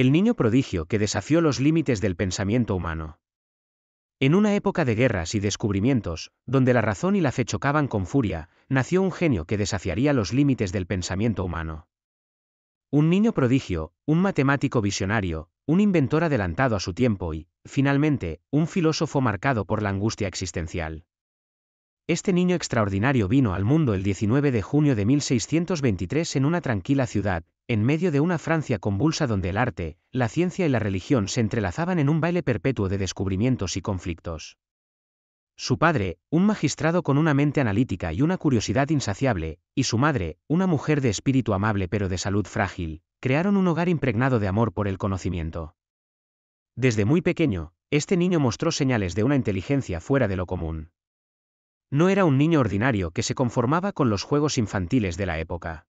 El niño prodigio que desafió los límites del pensamiento humano. En una época de guerras y descubrimientos, donde la razón y la fe chocaban con furia, nació un genio que desafiaría los límites del pensamiento humano. Un niño prodigio, un matemático visionario, un inventor adelantado a su tiempo y, finalmente, un filósofo marcado por la angustia existencial. Este niño extraordinario vino al mundo el 19 de junio de 1623 en una tranquila ciudad, en medio de una Francia convulsa donde el arte, la ciencia y la religión se entrelazaban en un baile perpetuo de descubrimientos y conflictos. Su padre, un magistrado con una mente analítica y una curiosidad insaciable, y su madre, una mujer de espíritu amable pero de salud frágil, crearon un hogar impregnado de amor por el conocimiento. Desde muy pequeño, este niño mostró señales de una inteligencia fuera de lo común. No era un niño ordinario que se conformaba con los juegos infantiles de la época.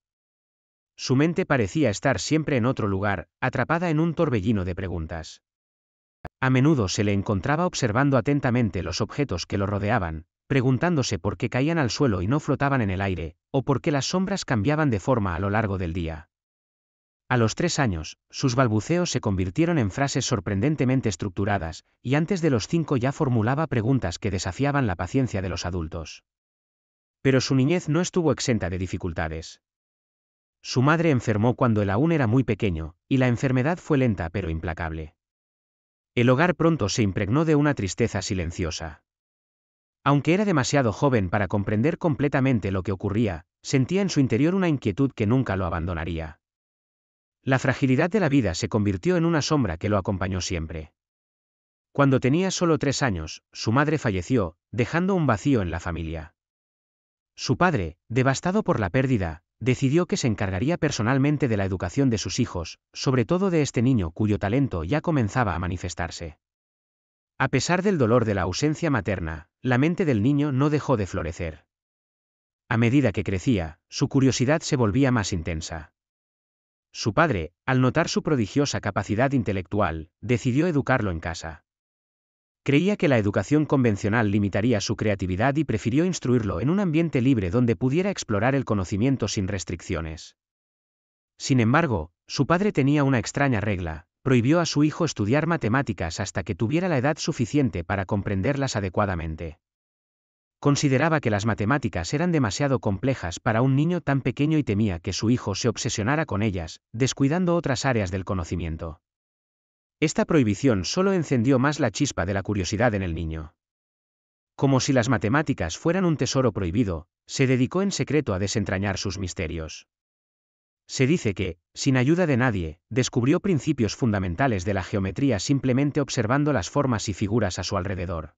Su mente parecía estar siempre en otro lugar, atrapada en un torbellino de preguntas. A menudo se le encontraba observando atentamente los objetos que lo rodeaban, preguntándose por qué caían al suelo y no flotaban en el aire, o por qué las sombras cambiaban de forma a lo largo del día. A los 3 años, sus balbuceos se convirtieron en frases sorprendentemente estructuradas, y antes de los 5 ya formulaba preguntas que desafiaban la paciencia de los adultos. Pero su niñez no estuvo exenta de dificultades. Su madre enfermó cuando él aún era muy pequeño, y la enfermedad fue lenta pero implacable. El hogar pronto se impregnó de una tristeza silenciosa. Aunque era demasiado joven para comprender completamente lo que ocurría, sentía en su interior una inquietud que nunca lo abandonaría. La fragilidad de la vida se convirtió en una sombra que lo acompañó siempre. Cuando tenía solo 3 años, su madre falleció, dejando un vacío en la familia. Su padre, devastado por la pérdida, decidió que se encargaría personalmente de la educación de sus hijos, sobre todo de este niño cuyo talento ya comenzaba a manifestarse. A pesar del dolor de la ausencia materna, la mente del niño no dejó de florecer. A medida que crecía, su curiosidad se volvía más intensa. Su padre, al notar su prodigiosa capacidad intelectual, decidió educarlo en casa. Creía que la educación convencional limitaría su creatividad y prefirió instruirlo en un ambiente libre donde pudiera explorar el conocimiento sin restricciones. Sin embargo, su padre tenía una extraña regla: prohibió a su hijo estudiar matemáticas hasta que tuviera la edad suficiente para comprenderlas adecuadamente. Consideraba que las matemáticas eran demasiado complejas para un niño tan pequeño y temía que su hijo se obsesionara con ellas, descuidando otras áreas del conocimiento. Esta prohibición solo encendió más la chispa de la curiosidad en el niño. Como si las matemáticas fueran un tesoro prohibido, se dedicó en secreto a desentrañar sus misterios. Se dice que, sin ayuda de nadie, descubrió principios fundamentales de la geometría simplemente observando las formas y figuras a su alrededor.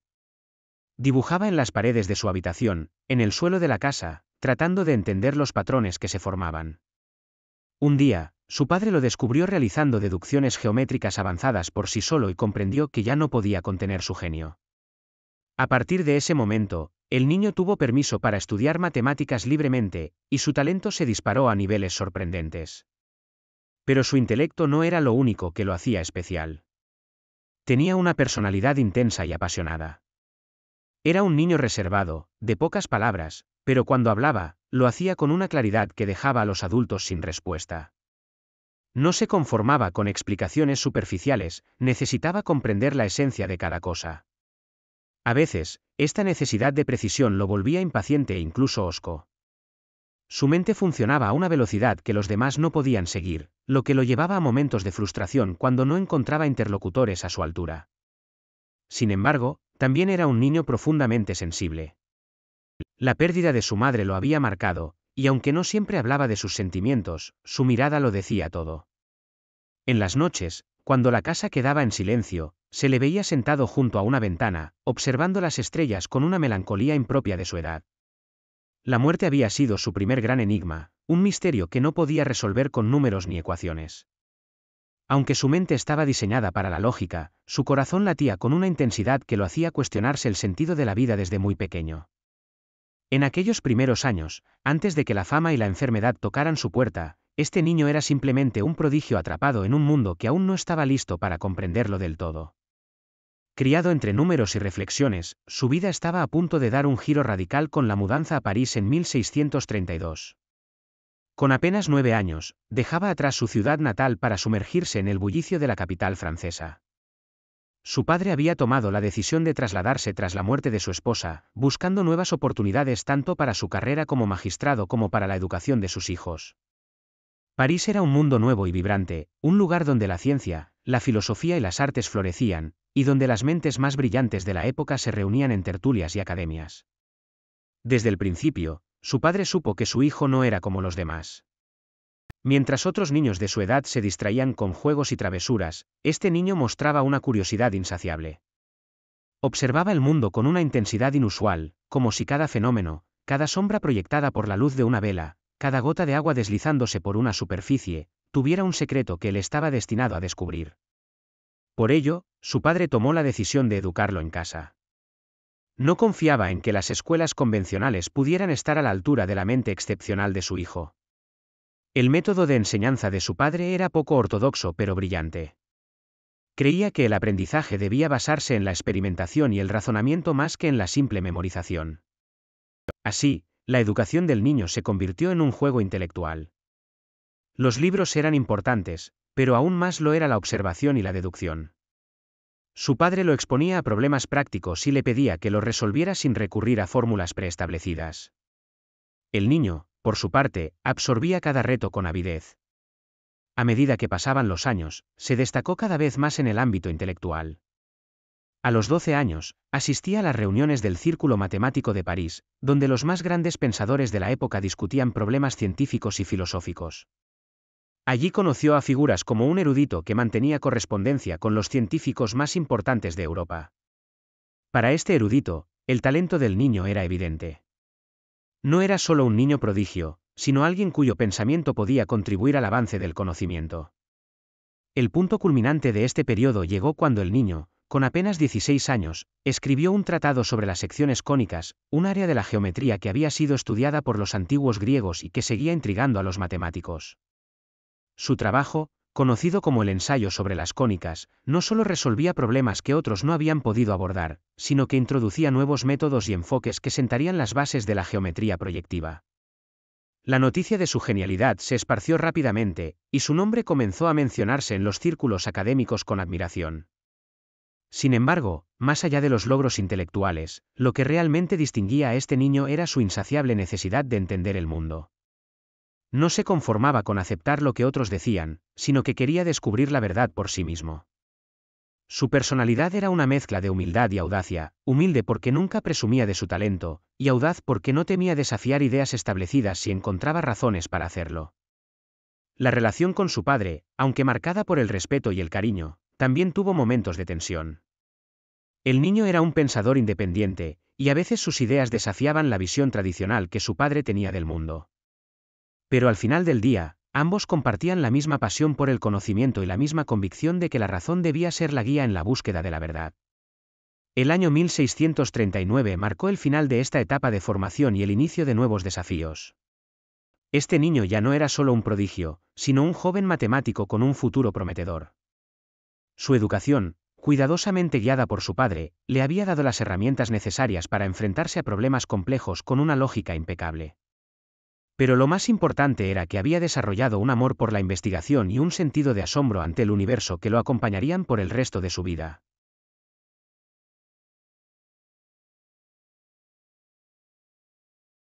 Dibujaba en las paredes de su habitación, en el suelo de la casa, tratando de entender los patrones que se formaban. Un día, su padre lo descubrió realizando deducciones geométricas avanzadas por sí solo y comprendió que ya no podía contener su genio. A partir de ese momento, el niño tuvo permiso para estudiar matemáticas libremente, y su talento se disparó a niveles sorprendentes. Pero su intelecto no era lo único que lo hacía especial. Tenía una personalidad intensa y apasionada. Era un niño reservado, de pocas palabras, pero cuando hablaba, lo hacía con una claridad que dejaba a los adultos sin respuesta. No se conformaba con explicaciones superficiales, necesitaba comprender la esencia de cada cosa. A veces, esta necesidad de precisión lo volvía impaciente e incluso hosco. Su mente funcionaba a una velocidad que los demás no podían seguir, lo que lo llevaba a momentos de frustración cuando no encontraba interlocutores a su altura. Sin embargo, también era un niño profundamente sensible. La pérdida de su madre lo había marcado, y aunque no siempre hablaba de sus sentimientos, su mirada lo decía todo. En las noches, cuando la casa quedaba en silencio, se le veía sentado junto a una ventana, observando las estrellas con una melancolía impropia de su edad. La muerte había sido su primer gran enigma, un misterio que no podía resolver con números ni ecuaciones. Aunque su mente estaba diseñada para la lógica, su corazón latía con una intensidad que lo hacía cuestionarse el sentido de la vida desde muy pequeño. En aquellos primeros años, antes de que la fama y la enfermedad tocaran su puerta, este niño era simplemente un prodigio atrapado en un mundo que aún no estaba listo para comprenderlo del todo. Criado entre números y reflexiones, su vida estaba a punto de dar un giro radical con la mudanza a París en 1632. Con apenas 9 años, dejaba atrás su ciudad natal para sumergirse en el bullicio de la capital francesa. Su padre había tomado la decisión de trasladarse tras la muerte de su esposa, buscando nuevas oportunidades tanto para su carrera como magistrado como para la educación de sus hijos. París era un mundo nuevo y vibrante, un lugar donde la ciencia, la filosofía y las artes florecían, y donde las mentes más brillantes de la época se reunían en tertulias y academias. Desde el principio, su padre supo que su hijo no era como los demás. Mientras otros niños de su edad se distraían con juegos y travesuras, este niño mostraba una curiosidad insaciable. Observaba el mundo con una intensidad inusual, como si cada fenómeno, cada sombra proyectada por la luz de una vela, cada gota de agua deslizándose por una superficie, tuviera un secreto que él estaba destinado a descubrir. Por ello, su padre tomó la decisión de educarlo en casa. No confiaba en que las escuelas convencionales pudieran estar a la altura de la mente excepcional de su hijo. El método de enseñanza de su padre era poco ortodoxo pero brillante. Creía que el aprendizaje debía basarse en la experimentación y el razonamiento más que en la simple memorización. Así, la educación del niño se convirtió en un juego intelectual. Los libros eran importantes, pero aún más lo era la observación y la deducción. Su padre lo exponía a problemas prácticos y le pedía que los resolviera sin recurrir a fórmulas preestablecidas. El niño, por su parte, absorbía cada reto con avidez. A medida que pasaban los años, se destacó cada vez más en el ámbito intelectual. A los 12 años, asistía a las reuniones del Círculo Matemático de París, donde los más grandes pensadores de la época discutían problemas científicos y filosóficos. Allí conoció a figuras como un erudito que mantenía correspondencia con los científicos más importantes de Europa. Para este erudito, el talento del niño era evidente. No era solo un niño prodigio, sino alguien cuyo pensamiento podía contribuir al avance del conocimiento. El punto culminante de este periodo llegó cuando el niño, con apenas 16 años, escribió un tratado sobre las secciones cónicas, un área de la geometría que había sido estudiada por los antiguos griegos y que seguía intrigando a los matemáticos. Su trabajo, conocido como el ensayo sobre las cónicas, no solo resolvía problemas que otros no habían podido abordar, sino que introducía nuevos métodos y enfoques que sentarían las bases de la geometría proyectiva. La noticia de su genialidad se esparció rápidamente, y su nombre comenzó a mencionarse en los círculos académicos con admiración. Sin embargo, más allá de los logros intelectuales, lo que realmente distinguía a este niño era su insaciable necesidad de entender el mundo. No se conformaba con aceptar lo que otros decían, sino que quería descubrir la verdad por sí mismo. Su personalidad era una mezcla de humildad y audacia, humilde porque nunca presumía de su talento, y audaz porque no temía desafiar ideas establecidas si encontraba razones para hacerlo. La relación con su padre, aunque marcada por el respeto y el cariño, también tuvo momentos de tensión. El niño era un pensador independiente, y a veces sus ideas desafiaban la visión tradicional que su padre tenía del mundo. Pero al final del día, ambos compartían la misma pasión por el conocimiento y la misma convicción de que la razón debía ser la guía en la búsqueda de la verdad. El año 1639 marcó el final de esta etapa de formación y el inicio de nuevos desafíos. Este niño ya no era solo un prodigio, sino un joven matemático con un futuro prometedor. Su educación, cuidadosamente guiada por su padre, le había dado las herramientas necesarias para enfrentarse a problemas complejos con una lógica impecable. Pero lo más importante era que había desarrollado un amor por la investigación y un sentido de asombro ante el universo que lo acompañarían por el resto de su vida.